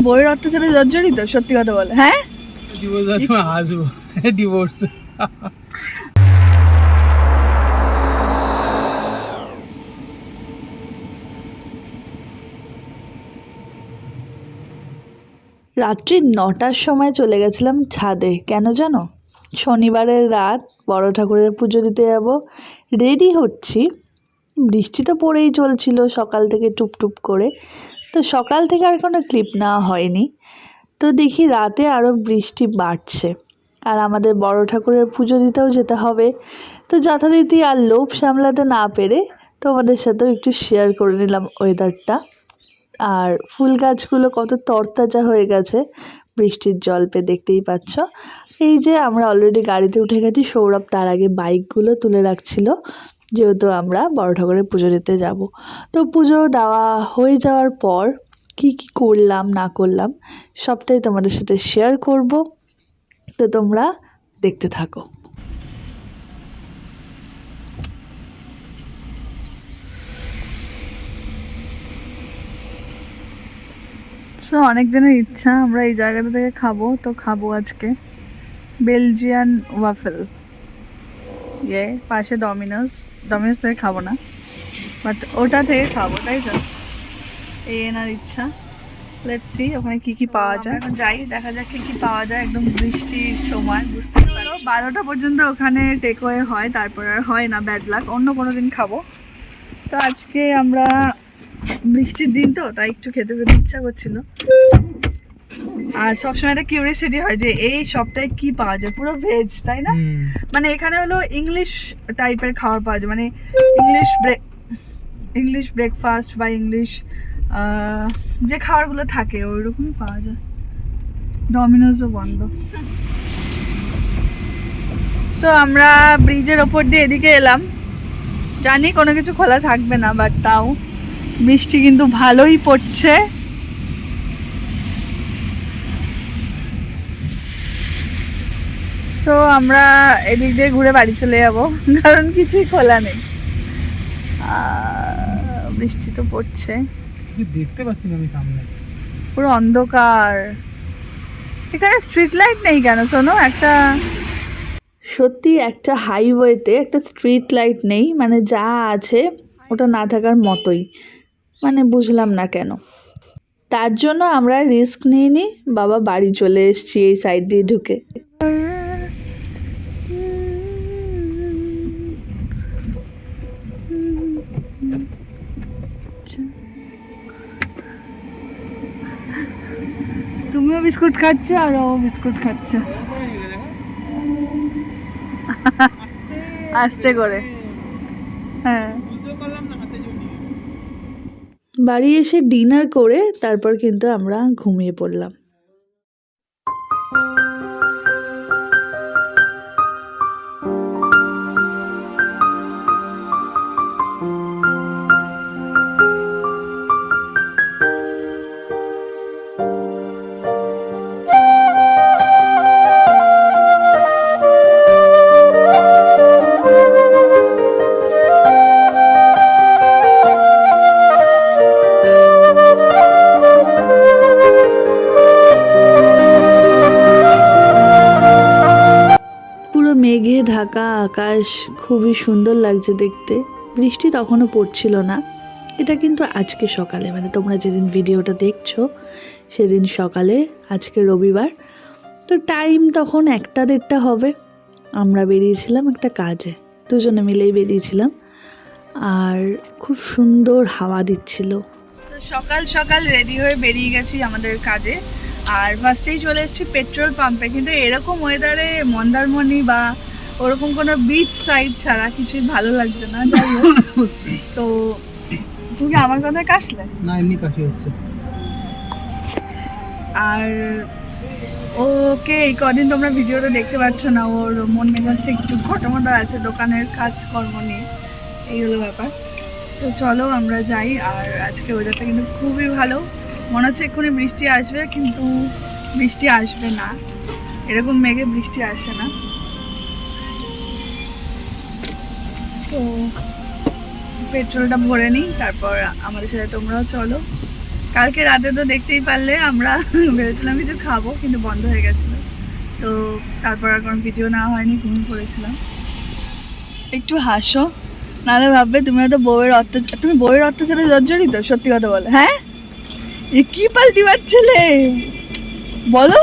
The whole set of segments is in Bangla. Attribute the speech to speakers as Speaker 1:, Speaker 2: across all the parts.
Speaker 1: বইয়ের অত্যাচারে জর্জরিত, সত্যি কথা বল। হ্যাঁ,
Speaker 2: আসবো ডিভোর্স।
Speaker 1: রাত্রি 9টার সময় চলে গেছিলাম ছাদে। কেন জানো? শনিবারের রাত, বড় ঠাকুরের পুজো দিতে যাব। রেডি হচ্ছি, বৃষ্টি তো পড়েই চলছিল সকাল থেকে টুপটুপ করে। তো সকাল থেকে আর কোনো ক্লিপ নেওয়া হয়নি। তো দেখি রাতে আরও বৃষ্টি বাড়ছে, আর আমাদের বড় ঠাকুরের পুজো দিতেও যেতে হবে। তো যথারীতি আর লোভ সামলাতে না পেরে তোমাদের সাথেও একটু শেয়ার করে নিলাম ওয়েদারটা। আর ফুল গাছগুলো কত তরতাজা হয়ে গেছে বৃষ্টির জল পেয়ে, দেখতেই পাচ্ছ। এই যে আমরা অলরেডি গাড়িতে উঠে গেছি, সৌরভ তার আগে বাইকগুলো তুলে রাখছিল, যেহেতু আমরা বড় ঠাকুরের পুজো দিতে যাব। তো পুজো দেওয়া হয়ে যাওয়ার পর কি কি করলাম না করলাম সবটাই তোমাদের সাথে শেয়ার করব। তো তোমরা দেখতে থাকো। তো অনেক দিনের ইচ্ছা, আমরা এই জায়গাটা থেকে খাবো, তো খাবো আজকে বেলজিয়ান ওয়াফেল। পাশে ডমিনোস থেকে খাবো না, বাট ওটা থেকে খাবো, তাই তো এই এনার ইচ্ছা। লেটস সি ওখানে কি কি পাওয়া যায়। এখন যাই, দেখা যাক কি কি পাওয়া যায়। একদম বৃষ্টির সময়, বুঝতে পারো 12টা পর্যন্ত ওখানে টেকওয়ে হয়, তারপর আর হয় না, ব্যাড লাক। অন্য কোনো দিন খাবো। তো আজকে আমরা বৃষ্টির দিন তো, তাই একটু খেতে খেতে ইচ্ছা করছিল। আর সবসময় একটা কিউরিয়াসিটি হয় যে এই সপ্তাহে কি পাওয়া যায়, পুরো ভেজ, তাই না? মানে এখানে হলো ইংলিশ টাইপের খাবার পাওয়া যায়, মানে ইংলিশ ব্রেকফাস্ট বা ইংলিশ যে খাবারগুলো থাকে ওই রকমই পাওয়া যায়। ডমিনোজও বন্ধ। সো আমরা ব্রিজের ওপর দিয়ে এদিকে এলাম, জানি কোনো কিছু খোলা থাকবে না, বাট তাও বৃষ্টি কিন্তু ভালোই পড়ছে। সো আমরা এদিক দিয়ে ঘুরে বাড়ি চলে যাবো, কারণ কিছুই খোলা নেই। বৃষ্টি তো পড়ছে,
Speaker 2: দেখতে পাচ্ছি না আমি সামনে,
Speaker 1: পুরো অন্ধকার। এখানে স্ট্রিট লাইট নেই কেন শোনো? সত্যি একটা হাইওয়েতে একটা স্ট্রিট লাইট নেই, মানে যা আছে ওটা না থাকার মতোই, মানে বুঝলাম না কেন। তার জন্য আমরা রিস্ক নিইনি, বাবা বাড়ি চলে এসেছি এই সাইড দিয়ে ঢুকে। তুমিও বিস্কুট খাচ্ছ আর ও বিস্কুট খাচ্ছে আস্তে করে। হ্যাঁ, বাড়ি এসে ডিনার করে তারপর কিন্তু আমরা ঘুমিয়ে পড়লাম। মেঘে ঢাকা আকাশ খুবই সুন্দর লাগছে দেখতে। বৃষ্টি তখনও পড়ছিল না। এটা কিন্তু আজকে সকালে, মানে তোমরা যেদিন ভিডিওটা দেখছো সেদিন সকালে, আজকে রবিবার। তো টাইম তখন 1টা-1:30 হবে। আমরা বেরিয়েছিলাম একটা কাজে, দুজনে মিলেই বেরিয়েছিলাম, আর খুব সুন্দর হাওয়া দিচ্ছিল। সকাল সকাল রেডি হয়ে বেরিয়ে গেছি আমাদের কাজে, আর ফার্স্টেই চলে এসেছি পেট্রোল পাম্পে। কিন্তু এরকম ওয়েদারে মন্দারমণি বা ওরকম কোনো বিচ সাইড ছাড়া কিছুই ভালো লাগছে না। যাই হোক, তো তুমি আমার কথায় কাশলে
Speaker 2: না, এমনি কাশি হচ্ছে।
Speaker 1: আর ওকে এই কদিন তোমরা ভিডিওটা দেখতে পাচ্ছ না, ওর মন মেজাজটা একটু ঘটমটো আছে দোকানের কাজকর্ম নিয়ে, এই হলো ব্যাপার। তো চলো আমরা যাই। আর আজকে ওয়েদারটা কিন্তু খুবই ভালো, মনে হচ্ছে এক্ষুনি বৃষ্টি আসবে, কিন্তু বৃষ্টি আসবে না, এরকম মেঘে বৃষ্টি আসে না। তো পেট্রোলটা ভরে নিই, তারপর আমাদের সাথে তোমরাও চলো। কালকে রাতে তো দেখতেই পারলে আমরা ভেবেছিলাম কিছু খাবো, কিন্তু বন্ধ হয়ে গেছিলো। তো তারপর আর কোনো ভিডিও না হয়নি, ঘুমিয়ে পড়েছিলাম। একটু হাসো, নাহলে ভাববে তুমি হয়তো বউয়ের অত্যাচার, তুমি বউয়ের অত্যাচারে জর্জরিত। সত্যি কথা বলে, হ্যাঁ এ কি পাল্টি ছেলে বলো।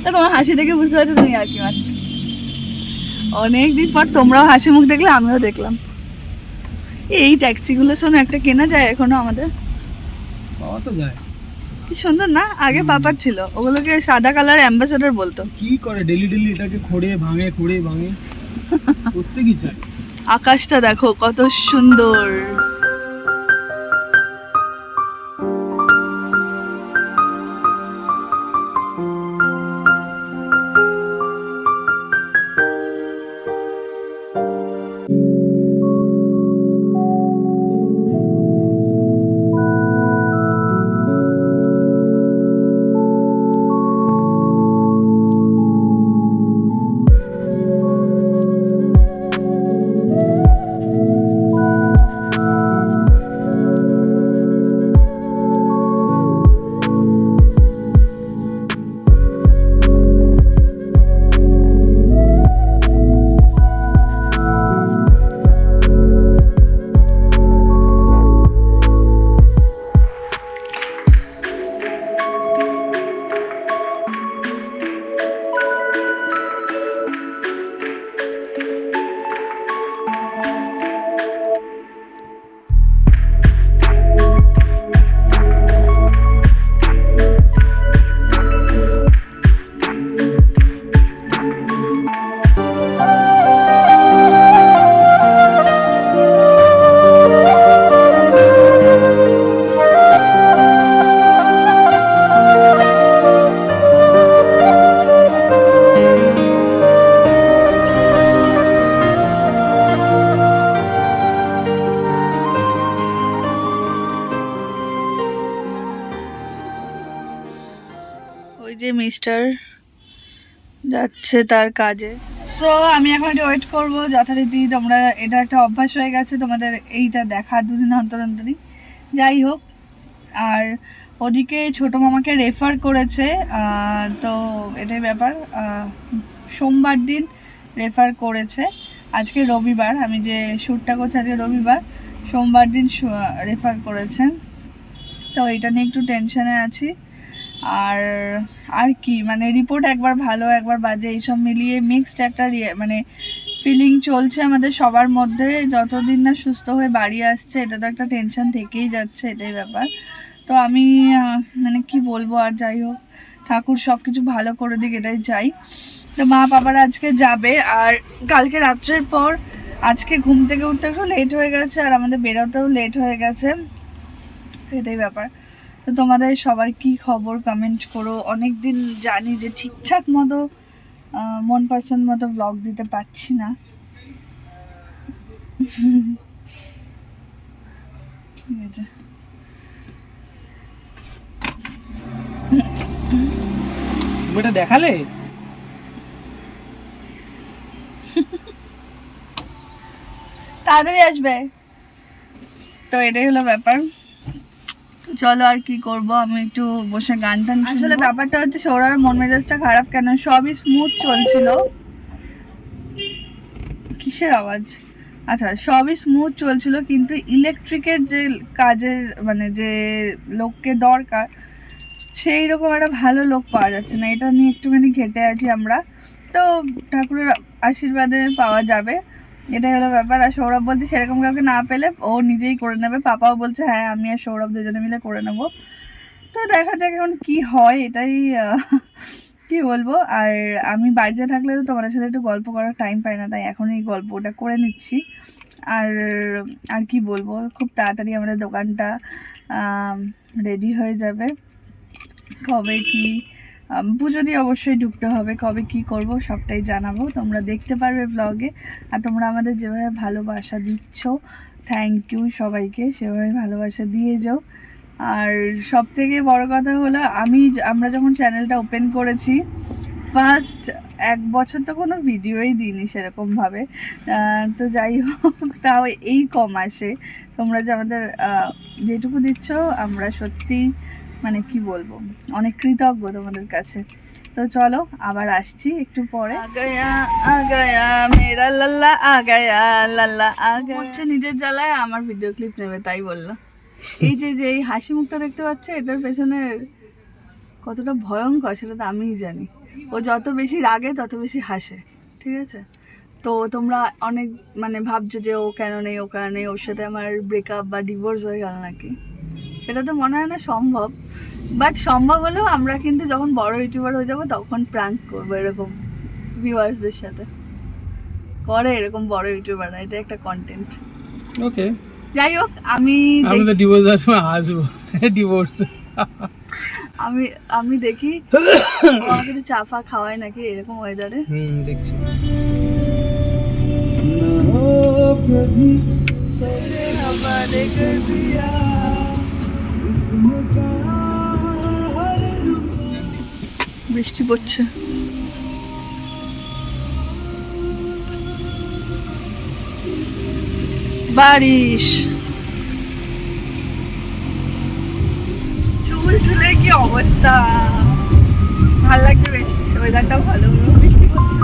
Speaker 1: তা তোমার হাসি দেখে বুঝতে পারছো তুমি আর কি মারছো। অনেকদিন পর তোমরাও হাসি মুখ দেখলে, আমিও দেখলাম। এই ট্যাক্সিগুলো শোনো একটা কেনা যায় এখনো আমাদের?
Speaker 2: পাওয়া তো যায়।
Speaker 1: কি সুন্দর না? আগে পাপার ছিল, ওগুলোকে সাদা কালার অ্যাম্বাসেডর বলতো।
Speaker 2: কি করে ডেলি ডেলি এটাকে খোঁড়ে ভাঙে করতে কি চায়?
Speaker 1: আকাশটা দেখো কত সুন্দর। ওই যে মিস্টার যাচ্ছে তার কাজে। সো আমি এখন একটু ওয়েট করবো যথারীতি। তোমরা এটা একটা অভ্যাস হয়ে গেছে তোমাদের এইটা দেখা, দুদিন অন্তর অন্তরই। যাই হোক, আর ওদিকে ছোটো মামাকে রেফার করেছে, তো এটাই ব্যাপার। সোমবার দিন রেফার করেছে, আজকে রবিবার, আমি যে শ্যুটটা করছি আজকে রবিবার, সোমবার দিন রেফার করেছেন। তো এটা নিয়ে একটু টেনশনে আছি। আর আর কি মানে রিপোর্ট একবার ভালো একবার বাজে, এইসব মিলিয়ে মিক্সড একটা মানে ফিলিং চলছে আমাদের সবার মধ্যে। যতদিন না সুস্থ হয়ে বাড়ি আসছে, এটা তো একটা টেনশন থেকেই যাচ্ছে, এটাই ব্যাপার। তো আমি মানে কি বলবো, আর যাই হোক, ঠাকুর সব কিছু ভালো করে দিক, এটাই চাই। তো মা বাবারা আজকে যাবে, আর কালকে রাত্রের পর আজকে ঘুম থেকে উঠতে একটু লেট হয়ে গেছে, আর আমাদের বেরোতেও লেট হয়ে গেছে, এটাই ব্যাপার। তো তোমাদের সবার কি খবর কমেন্ট করো। অনেক দিন জানি যে ঠিকঠাক মতো মন পছন্দ মতো ব্লগ দিতে পারছি না।
Speaker 2: এটা দেখালে
Speaker 1: তাড়াতাড়ি আসবে, তো এটাই হলো ব্যাপার। চলো আর কি করব, আমি একটু বসে গান টান। আসলে ব্যাপারটা হচ্ছে সৌরভের মন মেজাজটা খারাপ কেন, সবই স্মুথ চলছিল। কিসের আওয়াজ? আচ্ছা, সবই স্মুথ চলছিল, কিন্তু ইলেকট্রিকের যে কাজের মানে যে লোককে দরকার, সেই রকম একটা ভালো লোক পাওয়া যাচ্ছে না। এটা নিয়ে একটুখানি ঘেটে আছি আমরা, তো ঠাকুরের আশীর্বাদে পাওয়া যাবে, এটাই হলো ব্যাপার। আর সৌরভ বলছে সেরকম কাউকে না পেলে ও নিজেই করে নেবে। পাপাও বলছে হ্যাঁ আমি আর সৌরভ দুজনে মিলে করে নেবো। তো দেখা যাক এখন কি হয়, এটাই কি বলবো। আর আমি বাড়িতে থাকলে তো তোমাদের সাথে একটু গল্প করার টাইম পাই না, তাই এখন এই গল্পটা করে নিচ্ছি। আর আর কি বলবো, খুব তাড়াতাড়ি আমাদের দোকানটা রেডি হয়ে যাবে। কবে কি পুজো দিয়ে অবশ্যই ঢুকতে হবে, কবে কি করব সবটাই জানাবো, তোমরা দেখতে পারবে ব্লগে। আর তোমরা আমাদের যেভাবে ভালোবাসা দিচ্ছ, থ্যাংক ইউ সবাইকে, সেভাবে ভালোবাসা দিয়ে যাও। আর সব থেকে বড় কথা হলো আমরা যখন চ্যানেলটা ওপেন করেছি, ফার্স্ট 1 বছর তো কোনো ভিডিওই দিইনি সেরকমভাবে। তো যাই হোক, তাও এই কমাসে তোমরা যে আমাদের যেটুকু দিচ্ছ, আমরা সত্যিই মানে কি বলবো, অনেক কৃতজ্ঞ তোমাদের কাছে। তো চলো আবার আসছি একটু পরে। আগায়া মেরা লাল্লা আগায়া লাল্লা আগায়া হচ্ছে নিজের জ্বালায় আমার ভিডিও ক্লিপ নেবে, তাই বললো। এই যে যে এই হাসি মুখটা দেখতে পাচ্ছ, এটার পেছনে কতটা ভয়ঙ্কর সেটা তো আমিই জানি। ও যত বেশি রাগে তত বেশি হাসে, ঠিক আছে? তো তোমরা অনেক মানে ভাবছো যে ও কেন নেই, ও কেন নেই, ওর সাথে আমার ব্রেকআপ বা ডিভোর্স হয়ে গেল নাকি। সেটা তো মনে হয় না সম্ভব, বাট সম্ভব হলেও আমরা কিন্তু যখন বড় ইউটিউবার হয়ে যাবো তখন প্র্যাঙ্ক করবো এরকম ভিউয়ার্সদের সাথে। করে এরকম বড় ইউটিউবাররা, এটা একটা কন্টেন্ট।
Speaker 2: ওকে,
Speaker 1: যাই হোক, আমি
Speaker 2: তো ডিভোর্স দেওয়ার সময় আসবো। ডিভোর্স
Speaker 1: আমি আমি দেখি আমাকে একটু চা ফা খাওয়ায় নাকি এরকম ওয়েদারে।
Speaker 2: দেখছি।
Speaker 1: বৃষ্টি পড়ছে। বারিশ, চুল চুলের কি অবস্থা, ভালো লাগছে বেশ, ওয়েদারটাও ভালো, বৃষ্টি পড়ছে।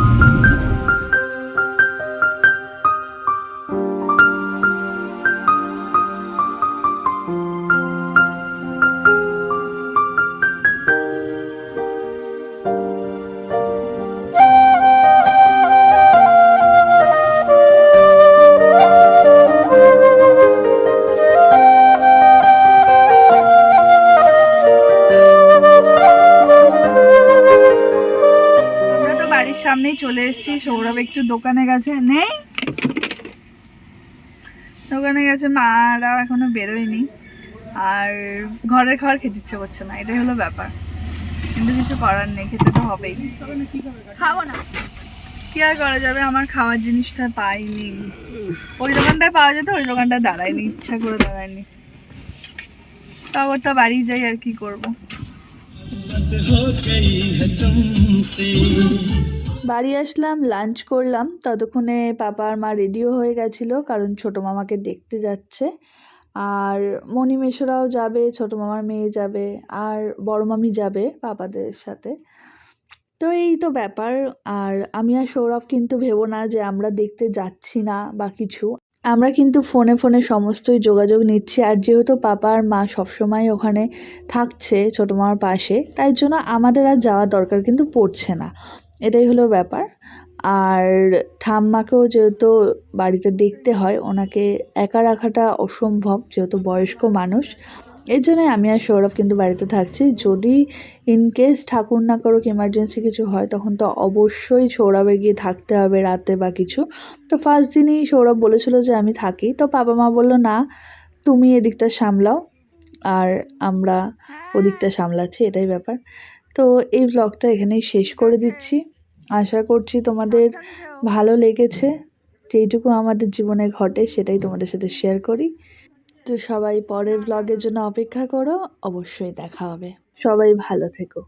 Speaker 1: সামনেই চলে এসেছি। সৌরভ একটু দোকানে গেছে, নেই দোকানে গেছে, মারা এখনো বেরোয়নি, আর ঘরের খাবার খেতে ইচ্ছে করছে না, এটাই হলো ব্যাপার। কিন্তু কিছু করার নেই, খেতে তো হবেই। খাবো না, কি আর করা যাবে, আমার খাওয়ার জিনিসটা পাইনি। ওই দোকানটায় পাওয়া যেত, ওই দোকানটায় দাঁড়ায়নি, ইচ্ছা করে দাঁড়ায়নি। তাও ওটা বাড়ি যাই, আর কি করবো। বাড়ি আসলাম, লাঞ্চ করলাম, ততক্ষণে পাপা আর মা রেডিও হয়ে গেছিলো, কারণ ছোটো মামাকে দেখতে যাচ্ছে। আর মণিমেশরাও যাবে, ছোটো মামার মেয়ে যাবে, আর বড় মামি যাবে পাপাদের সাথে। তো এই তো ব্যাপার। আর আমি আর সৌরভ কিন্তু ভেবো না যে আমরা দেখতে যাচ্ছি না বা কিছু, আমরা কিন্তু ফোনে ফোনে সমস্তই যোগাযোগ নিচ্ছি। আর যেহেতু পাপা আর মা সবসময় ওখানে থাকছে ছোটো মামার পাশে, তাই জন্য আমাদের আর যাওয়ার দরকার কিন্তু পড়ছে না, এটাই হলো ব্যাপার। আর ঠাম্মাকেও যেহেতু বাড়িতে দেখতে হয়, ওনাকে একা রাখাটা অসম্ভব, যেহেতু বয়স্ক মানুষ। এই জন্যই আমি আর সৌরভ কিন্তু বাড়িতে থাকছি। যদি ইনকেস ঠাকুর না করুক এমার্জেন্সি কিছু হয়, তখন তো অবশ্যই সৌরভে গিয়ে থাকতে হবে রাতে বা কিছু। তো ফার্স্ট দিনই সৌরভ বলেছিল যে আমি থাকি, তো বাবা মা বললো না, তুমি এদিকটা সামলাও আর আমরা ওদিকটা সামলাচ্ছি, এটাই ব্যাপার। তো এই ব্লগটা এখানেই শেষ করে দিচ্ছি। আশা করছি তোমাদের ভালো লেগেছে। যেইটুকু আমাদের জীবনে ঘটে সেটাই তোমাদের সাথে শেয়ার করি। তো সবাই পরের ব্লগের জন্য অপেক্ষা করো, অবশ্যই দেখা হবে। সবাই ভালো থেকো।